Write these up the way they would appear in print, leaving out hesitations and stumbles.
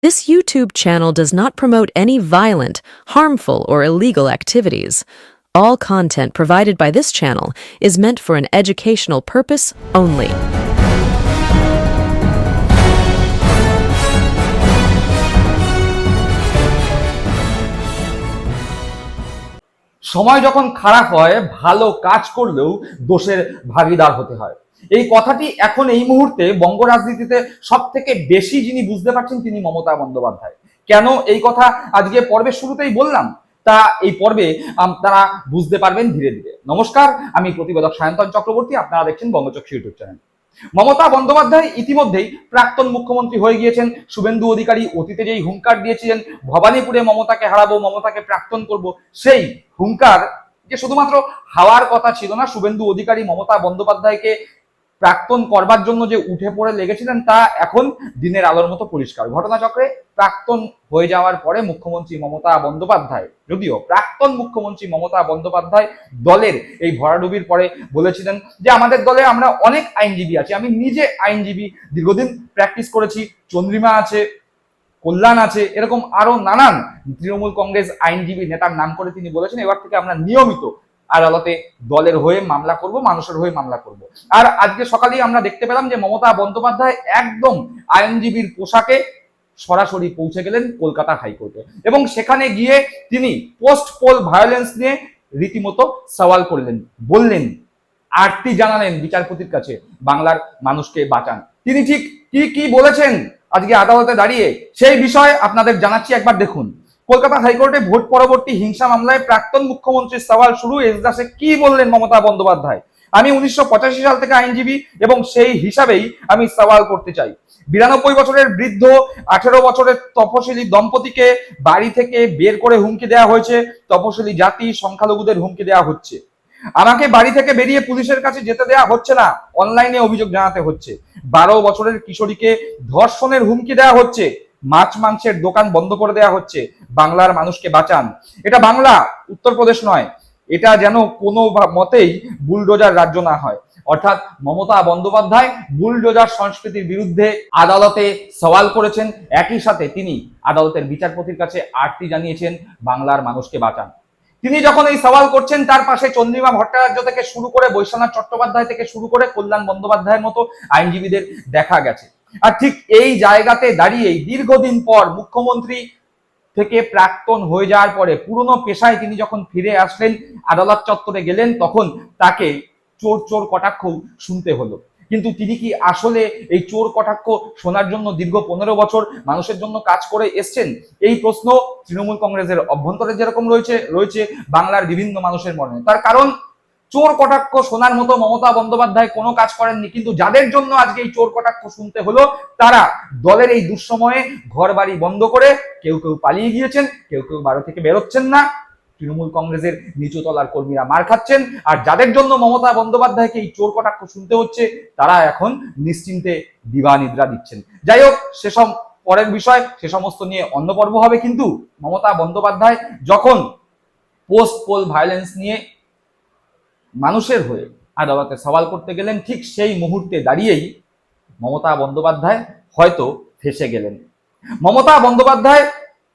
This YouTube channel does not promote any violent, harmful, or illegal activities. All content provided by this channel is meant for an educational purpose only. সময় যখন খারাপ হয় ভালো কাজ করলেও দোষের ভাগীদার হতে হয়। এই কথাটি এখন এই মুহূর্তে বঙ্গ রাজনীতিতে সবথেকে বেশি যিনি বুঝতে পারছেন তিনি মমতা বন্দ্যোপাধ্যায়। কেন এই কথা আজকে পর্বের শুরুতেই বললাম তা এই পর্বে আপনারা বুঝতে পারবেন ধীরে ধীরে। নমস্কার, আমি প্রতিবেদক সায়ন্তন চক্রবর্তী, আপনারা দেখছেন বঙ্গচক্ষু ইউটিউব চ্যানেল। মমতা বন্দ্যোপাধ্যায় ইতিমধ্যেই প্রাক্তন মুখ্যমন্ত্রী হয়ে গিয়েছেন। শুভেন্দু অধিকারী অতীতে যেই হুঙ্কার দিয়েছিলেন ভবানীপুরে মমতাকে হারাবো, মমতাকে প্রাক্তন করব, সেই হুঙ্কার যে শুধুমাত্র হাওয়ার কথা ছিল না, শুভেন্দু অধিকারী মমতা বন্দ্যোপাধ্যায়কে প্রাক্তন করবার জন্য যে উঠে পড়ে লেগেছিলেন তা এখন দিনের আলোর মতো পরিষ্কার। ঘটনাচক্রে প্রাক্তন হয়ে যাওয়ার পরে মুখ্যমন্ত্রী মমতা বন্দ্যোপাধ্যায়, যদিও প্রাক্তন মুখ্যমন্ত্রী মমতা বন্দ্যোপাধ্যায় দলের এই ভরাডুবির পরে বলেছিলেন যে আমাদের দলে আমরা অনেক আইনজীবী আছি, আমি নিজে আইনজীবী, দীর্ঘদিন প্র্যাকটিস করেছি, চন্দ্রিমা আছে, কল্যাণ আছে, এরকম আরো নানান তৃণমূল কংগ্রেস আইনজীবী নেতার নাম করে তিনি বলেছেন এবার থেকে আমরা নিয়মিত আদালতে দলের হয়ে মামলা করব, মানুষের হয়ে মামলা করব। আর আজকে সকালেই আমরা দেখতে পেলাম যে মমতা বন্দ্যোপাধ্যায় একদম আইনজীবীর পোশাকে সরাসরি পৌঁছে গেলেন কলকাতা হাইকোর্টে এবং সেখানে গিয়ে তিনি পোস্ট পোল ভায়োলেন্স নিয়ে রীতিমতো সওয়াল করলেন, বললেন, আরতি জানালেন বিচারপতির কাছে বাংলার মানুষকে বাঁচান। তিনি ঠিক কি কি বলেছেন আজকে আদালতে দাঁড়িয়ে সেই বিষয়ে আপনাদের জানাচ্ছি, একবার দেখুন। কলকাতা হাইকোর্টে ভোট পরবর্তী হিংসা মামলায় প্রাক্তন মুখ্যমন্ত্রীর সওয়াল শুরু। এজলাসে কি বললেন মমতা বন্দ্যোপাধ্যায়? আমি 1985 সাল থেকে আইনজীবী এবং সেই হিসাবেই আমি সওয়াল করতে চাই। 92 বছরের বৃদ্ধ 18 বছরের তপশিলি দম্পতিকে বাড়ি থেকে বের করে হুমকি দেওয়া হয়েছে, তপশিলি জাতি সংখ্যালঘুদের হুমকি দেওয়া হচ্ছে। আমাকে বাড়ি থেকে বেরিয়ে পুলিশের কাছে যেতে দেওয়া হচ্ছে না, অনলাইনে অভিযোগ জানাতে হচ্ছে। 12 বছরের কিশোরীকে ধর্ষণের হুমকি দেওয়া হচ্ছে, মাছ মাংসের দোকান বন্ধ করে দেওয়া হচ্ছে। বাংলার মানুষকে বাঁচান। এটা বাংলা, উত্তরপ্রদেশ নয়। এটা যেন কোনো মতেই বুলডোজার রাজ্য না হয়। অর্থাৎ মমতা বন্দ্যোপাধ্যায় বুলডোজার সংস্কৃতির বিরুদ্ধে আদালতে সওয়াল করেছেন, একই সাথে তিনি আদালতের বিচারপতির কাছে আর্তি জানিয়েছেন বাংলার মানুষকে বাঁচান। তিনি যখন এই সওয়াল করছেন তার পাশে চন্দ্রিমা ভট্টাচার্য থেকে শুরু করে বৈশ্বনাথ চট্টোপাধ্যায় থেকে শুরু করে কল্যাণ বন্দ্যোপাধ্যায়ের মতো আইনজীবীদের দেখা গেছে। আর ঠিক এই জায়গাতে দাঁড়িয়েই দীর্ঘদিন পর মুখ্যমন্ত্রী থেকে প্রাক্তন হয়ে যাওয়ার পরে পুরনো পেশায় তিনি যখন ফিরে আসলেন, আদালত চত্বরে গেলেন, তখন তাকে চোর চোর কটাক্ষ শুনতে হলো। কিন্তু তিনি কি আসলে এই চোর কটাক্ষ শোনার জন্য দীর্ঘ 15 বছর মানুষের জন্য কাজ করে এসছেন? এই প্রশ্ন তৃণমূল কংগ্রেসের অভ্যন্তরে যেরকম রয়েছে বাংলার বিভিন্ন মানুষের মনে। তার কারণ চোর কটাক্ষ শোনার মতো মমতা বন্দ্যোপাধ্যায় কোনো কাজ করেননি, কিন্তু যাদের জন্য আজকে এই চোর কটাক্ষ শুনতে হলো তারা দলের এই দুঃসময়ে ঘর বাড়ি বন্ধ করে কেউ কেউ পালিয়ে গিয়েছেন, কেউ কেউ বাড়ি থেকে বেরোচ্ছেন না, তৃণমূল কংগ্রেসের নিচু তলার কর্মীরা মার খাচ্ছেন। আর যাদের জন্য মমতা বন্দ্যোপাধ্যায়কে এই চোর কটাক্ষ শুনতে হচ্ছে তারা এখন নিশ্চিন্তে দিবা নিদ্রা দিচ্ছেন। যাই হোক, সেসব পরের বিষয়, সে সমস্ত নিয়ে অন্য পর্ব হবে। কিন্তু মমতা বন্দ্যোপাধ্যায় যখন পোস্ট পোল ভায়োলেন্স নিয়ে মানুষের হয়ে আদালতে সওয়াল করতে গেলেন, ঠিক সেই মুহূর্তে দাঁড়িয়েই মমতা বন্দ্যোপাধ্যায় হয়তো ফেঁসে গেলেন। মমতা বন্দ্যোপাধ্যায়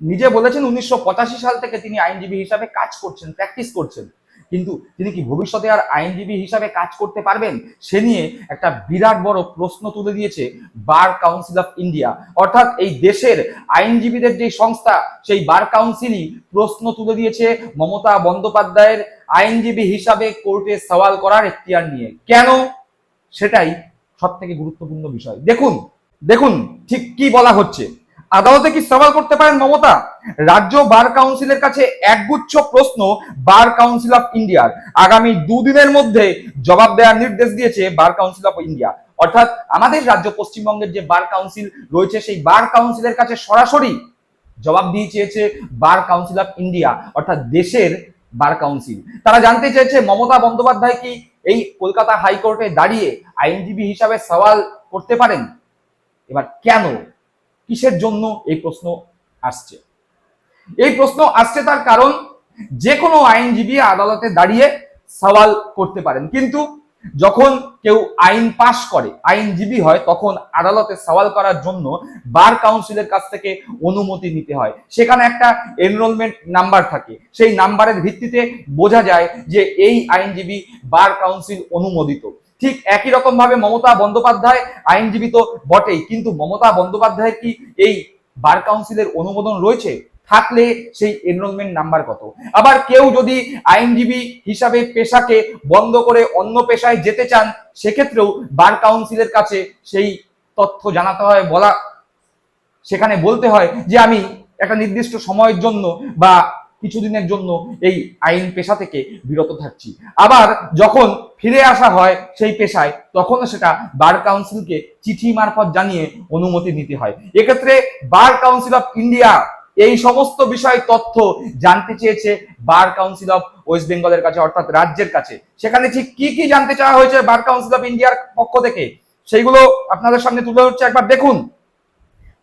নিজে বলেছেন 1985 সাল থেকে তিনি আইনজীবী হিসাবে কাজ করছেন, প্র্যাকটিস করছেন, কিন্তু তিনি কি ভবিষ্যতে আর আইনজীবী হিসাবে কাজ করতে পারবেন সে নিয়ে একটা বিরাট বড় প্রশ্ন তুলে দিয়েছে বার কাউন্সিল অফ ইন্ডিয়া। অর্থাৎ এই দেশের আইনজীবীদের যে সংস্থা, সেই বার কাউন্সিলই প্রশ্ন তুলে দিয়েছে মমতা বন্দ্যোপাধ্যায়ের আইনজীবী হিসাবে কোর্টে সওয়াল করার এখতিয়ার নিয়ে। কেন? সেটাই সব থেকে গুরুত্বপূর্ণ বিষয়। দেখুন ঠিক কি বলা হচ্ছে। আদালতে কি সওয়াল করতে পারেন মমতা? রাজ্য বার কাউন্সিলের কাছে একগুচ্ছ প্রশ্ন বার কাউন্সিল অফ ইন্ডিয়ার। আগামী 2 দিনের মধ্যে জবাব দেওয়ার নির্দেশ দিয়েছে বার কাউন্সিল অফ ইন্ডিয়া। অর্থাৎ আমাদের রাজ্য পশ্চিমবঙ্গের যে বার কাউন্সিল রয়েছে সেই বার কাউন্সিলের কাছে সরাসরি জবাব দিয়ে চেয়েছে বার কাউন্সিল অফ ইন্ডিয়া, অর্থাৎ দেশের বার কাউন্সিল। তারা জানতে চেয়েছে মমতা বন্দ্যোপাধ্যায় কি এই কলকাতা হাইকোর্টে দাঁড়িয়ে আইনজীবী হিসাবে সওয়াল করতে পারেন। এবার কেন, কিসের জন্য এই প্রশ্ন আসছে? এই প্রশ্ন আসছে তার কারণ যে কোনো আইনজীবী আদালতে দাঁড়িয়ে সওয়াল করতে পারেন, কিন্তু যখন কেউ আইন পাশ করে, আইনজীবী হয়, তখন আদালতে সওয়াল করার জন্য বার কাউন্সিলের কাছ থেকে অনুমতি নিতে হয়। সেখানে একটা এনরোলমেন্ট নাম্বার থাকে, সেই নাম্বারের ভিত্তিতে বোঝা যায় যে এই আইনজীবী বার কাউন্সিল অনুমোদিত। ঠিক একই রকম ভাবে মমতা বন্দ্যোপাধ্যায় আইনজীবী তো বটেই, কিন্তু মমতা বন্দ্যোপাধ্যায়ের কি এই বার কাউন্সিলের অনুমোদন রয়েছে? থাকলে সেই এনরোলমেন্ট নাম্বার কত? আবার কেউ যদি আইনজীবী হিসাবে পেশাকে বন্ধ করে অন্য পেশায় যেতে চান, সেক্ষেত্রেও বার কাউন্সিলের কাছে সেই তথ্য জানাতে হয়, সেখানে বলতে হয় যে আমি একটা নির্দিষ্ট সময়ের জন্য বা কিছুদিনের জন্য এই আইন পেশা থেকে বিরত থাকছি। আবার যখন ফিরে আসা হয় সেই পেশায়, তখনও সেটা বার কাউন্সিলকে চিঠি মারফত জানিয়ে অনুমতি নিতে হয়। এক্ষেত্রে বার কাউন্সিল অফ ইন্ডিয়া এই সমস্ত বিষয় তথ্য জানতে চেয়েছে বার কাউন্সিল অফ ওয়েস্ট বেঙ্গলের কাছে, অর্থাৎ রাজ্যের কাছে। সেখানে ঠিক কি কি জানতে চাওয়া হয়েছে বার কাউন্সিল অফ ইন্ডিয়ার পক্ষ থেকে, সেইগুলো আপনাদের সামনে তুলে ধরছে, একবার দেখুন।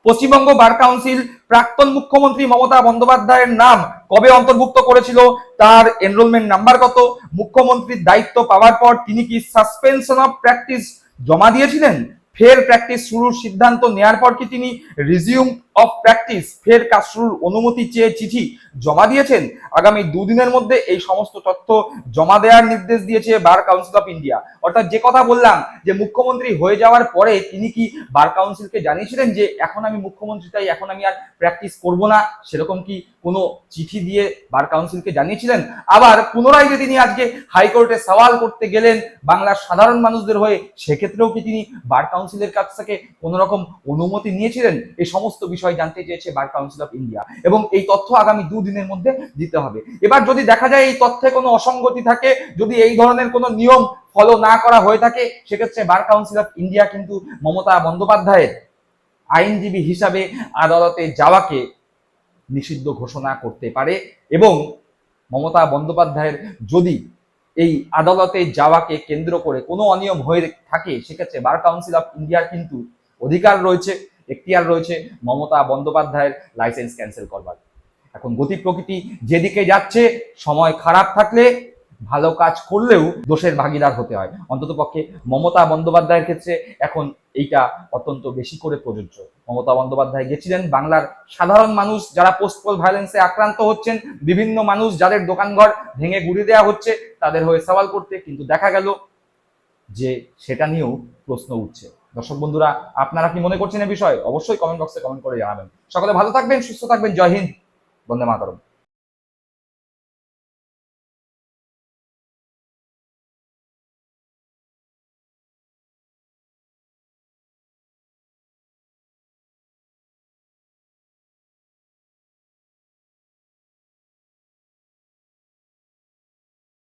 পশ্চিমবঙ্গ বার কাউন্সিল প্রাক্তন মুখ্যমন্ত্রী মমতা বন্দ্যোপাধ্যায়ের নাম কবে অন্তর্ভুক্ত করেছিল, তার এনরোলমেন্ট নাম্বার কত, মুখ্যমন্ত্রীর দায়িত্ব পাওয়ার পর তিনি কি সাসপেনশন অফ প্র্যাকটিস জমা দিয়েছিলেন, ফের প্র্যাকটিস শুরুর সিদ্ধান্ত নেয়ার পর কি তিনি রিজিউম অফ প্র্যাকটিস ফের কাজ শুরুর অনুমতি চেয়ে চিঠি জমা দিয়েছেন। আগামী দুদিনের মধ্যে এই সমস্ত তথ্য জমা দেওয়ার নির্দেশ দিয়েছে বার কাউন্সিল অফ ইন্ডিয়া। অর্থাৎ যে কথা বললাম যে মুখ্যমন্ত্রী হয়ে যাওয়ার পরে তিনি কি বার কাউন্সিলকে জানিয়েছিলেন যে এখন আমি মুখ্যমন্ত্রী, তাই এখন আমি আর প্র্যাকটিস করব না, সেরকম কি কোনো চিঠি দিয়ে বার কাউন্সিলকে জানিয়েছিলেন? আবার পুনরায় যে তিনি আজকে হাইকোর্টে সওয়াল করতে গেলেন বাংলার সাধারণ মানুষদের হয়ে, সেক্ষেত্রেও কি তিনি বার কাউন্সিলের কাছ থেকে কোন রকম অনুমতি নিয়েছিলেন? এই সমস্ত বিষয় জানতে চেয়েছে বার কাউন্সিল অফ ইন্ডিয়া, এবং এই তথ্য আগামী দুদিনের মধ্যে দিতে হবে। এবার যদি দেখা যায় এই তথ্যে কোনো অসঙ্গতি থাকে, যদি এই ধরনের কোনো নিয়ম ফলো না করা হয়ে থাকে, সেক্ষেত্রে বার কাউন্সিল অফ ইন্ডিয়া কিন্তু মমতা বন্দ্যোপাধ্যায়ের আইনজীবী হিসাবে আদালতে যাওয়াকে নিষিদ্ধ ঘোষণা করতে পারে। এবং মমতা বন্দ্যোপাধ্যায়ের যদি এই আদালতে যাওয়াকে কেন্দ্র করে কোনো অনিয়ম হয়ে থাকে, সেক্ষেত্রে বার কাউন্সিল অফ ইন্ডিয়ার কিন্তু অধিকার রয়েছে, এখতিয়ার রয়েছে মমতা বন্দ্যোপাধ্যায়ের লাইসেন্স ক্যান্সেল করবার। এখন গতি প্রকৃতি যেদিকে যাচ্ছে, সময় খারাপ থাকলে ভালো কাজ করলেও দোষের ভাগিদার হতে হয়। অন্তত পক্ষে মমতা বন্দ্যোপাধ্যায়ের ক্ষেত্রে এখন এইটা অত্যন্ত বেশি করে প্রযোজ্য। মমতা বন্দ্যোপাধ্যায় গেছিলেন বাংলার সাধারণ মানুষ যারা পোস্ট পোল ভায়োলেন্সে আক্রান্ত হচ্ছেন, বিভিন্ন মানুষ যাদের দোকানঘর ভেঙে গুড়িয়ে দেওয়া হচ্ছে, তাদের হয়ে সওয়াল করতে, কিন্তু দেখা গেল যে সেটা নিয়েও প্রশ্ন উঠছে। দর্শক বন্ধুরা, আপনারা কি মনে করছেন এই বিষয়ে? অবশ্যই কমেন্ট বক্সে কমেন্ট করে জানাবেন। সকলে ভালো থাকবেন, সুস্থ থাকবেন। জয় হিন্দ, বন্দে মাতরম।